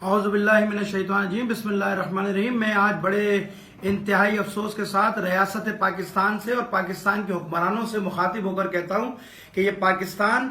اعوذ باللہ من الشیطان الرجیم، بسم اللہ الرحمن الرحیم۔ میں آج بڑے انتہائی افسوس کے ساتھ ریاست پاکستان سے اور پاکستان کے حکمرانوں سے مخاطب ہو کر کہتا ہوں کہ یہ پاکستان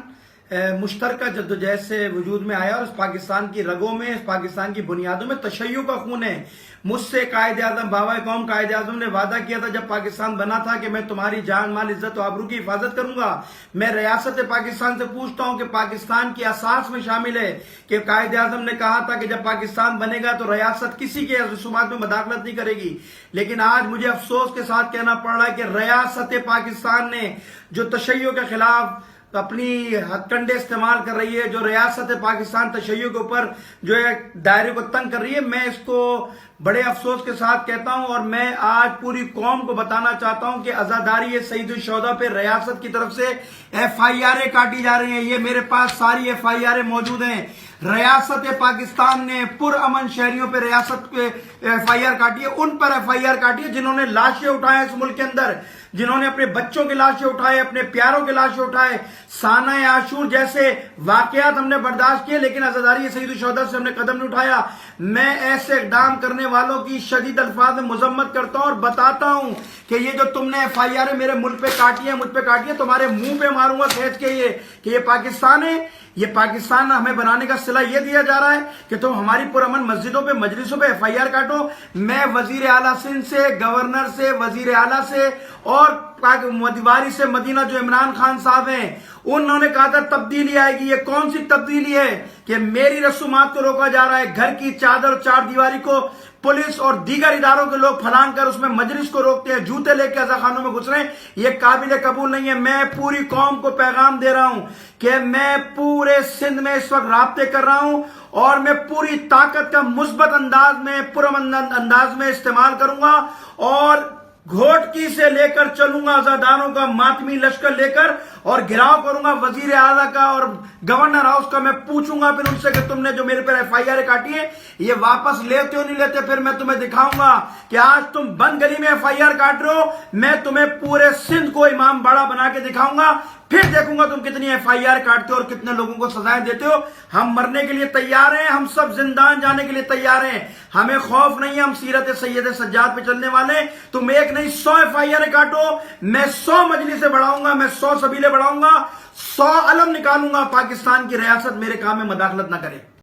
مشترکہ جدوجہد سے وجود میں آیا اور اس پاکستان کی رگوں میں، اس پاکستان کی بنیادوں میں تشیع کا خون ہے۔ مجھ سے قائد اعظم، بابا قوم قائد اعظم نے وعدہ کیا تھا جب پاکستان بنا تھا کہ میں تمہاری جان مال عزت و آبرو کی حفاظت کروں گا۔ میں ریاست پاکستان سے پوچھتا ہوں کہ پاکستان کی اساس میں شامل ہے کہ قائد اعظم نے کہا تھا کہ جب پاکستان بنے گا تو ریاست کسی کے رسومات میں مداخلت نہیں کرے گی، لیکن آج مجھے افسوس کے ساتھ کہنا پڑ رہا ہے کہ ریاست پاکستان نے جو تشیع کے خلاف اپنی ہتھ کنڈے استعمال کر رہی ہے، جو ریاست پاکستان تشیع کے اوپر جو ہے دائرے کو تنگ کر رہی ہے، میں اس کو بڑے افسوس کے ساتھ کہتا ہوں اور میں آج پوری قوم کو بتانا چاہتا ہوں کہ عزاداری سید الشہداء پہ ریاست کی طرف سے ایف آئی آریں کاٹی جا رہی ہیں۔ یہ میرے پاس ساری ایف آئی آریں موجود ہیں۔ ریاست پاکستان نے پرامن شہریوں پہ ریاست پہ ایف آئی آر کاٹی ہے، ان پر ایف آئی آر کاٹی ہے جنہوں نے لاشیں اٹھائے اس ملک کے اندر، جنہوں نے اپنے بچوں کی لاشیں اٹھائے، اپنے پیاروں کی لاشیں اٹھائے۔ سانہ عاشور جیسے واقعات ہم نے برداشت کیے لیکن عزاداری سید الشہداء سے ہم نے قدم نہیں اٹھایا۔ میں ایسے اقدام کرنے والوں کی شدید الفاظ میں مذمت کرتا ہوں اور بتاتا ہوں کہ یہ جو تم نے ایف آئی آر میرے ملک پہ کاٹی ہے، مجھ پہ کاٹی ہے، تمہارے منہ پہ ماروں گا کھینچ کے یہ کہ یہ پاکستان ہے۔ یہ پاکستان ہمیں بنانے کا صلہ یہ دیا جا رہا ہے کہ تم ہماری پرامن مسجدوں پہ، مجلسوں پہ ایف آئی آر کاٹو۔ میں وزیر اعلیٰ سندھ سے، گورنر سے، وزیر اعلیٰ سے اور دیواری سے مدینہ جو عمران خان صاحب ہیں، انہوں نے کہا تھا تبدیلی آئے گی۔ یہ کون سی تبدیلی ہے کہ میری رسومات کو روکا جا رہا ہے؟ گھر کی چادر اور چار دیواری کو پولیس اور دیگر اداروں کے لوگ پھلانگ کر اس میں مجلس کو روکتے ہیں، جوتے لے کے عزاخانوں میں گھس رہے ہیں۔ یہ قابل قبول نہیں ہے۔ میں پوری قوم کو پیغام دے رہا ہوں کہ میں پورے سندھ میں اس وقت رابطے کر رہا ہوں اور میں پوری طاقت کا مثبت انداز میں، پرامن انداز میں استعمال کروں گا اور گھوٹکی سے لے کر چلوں گا عزاداروں کا ماتمی لشکر لے کر اور گھراؤ کروں گا وزیر اعلیٰ کا اور گورنر ہاؤس کا۔ میں پوچھوں گا پھر ان سے کہ تم نے جو میرے پر ایف آئی آر کاٹی ہے یہ واپس لیتے ہو نہیں لیتے۔ پھر میں تمہیں دکھاؤں گا کہ آج تم بند گلی میں ایف آئی آر کاٹ رہے ہو، میں تمہیں پورے سندھ کو امام باڑہ بنا کے دکھاؤں گا، پھر دیکھوں گا تم کتنی ایف آئی آر کاٹتے ہو اور کتنے لوگوں کو سزائیں دیتے ہو۔ ہم مرنے کے لیے تیار ہیں، ہم سب زندان جانے کے لیے تیار ہیں، ہمیں خوف نہیں ہے، ہم سیرت سید سجاد پہ چلنے والے ہیں۔ تم ایک نہیں 100 ایف آئی آر کاٹو، میں 100 مجلسیں بڑھاؤں گا، میں 100 سبیلے بڑھاؤں گا، 100 علم نکالوں گا، پاکستان کی ریاست میرے کام میں مداخلت نہ کرے۔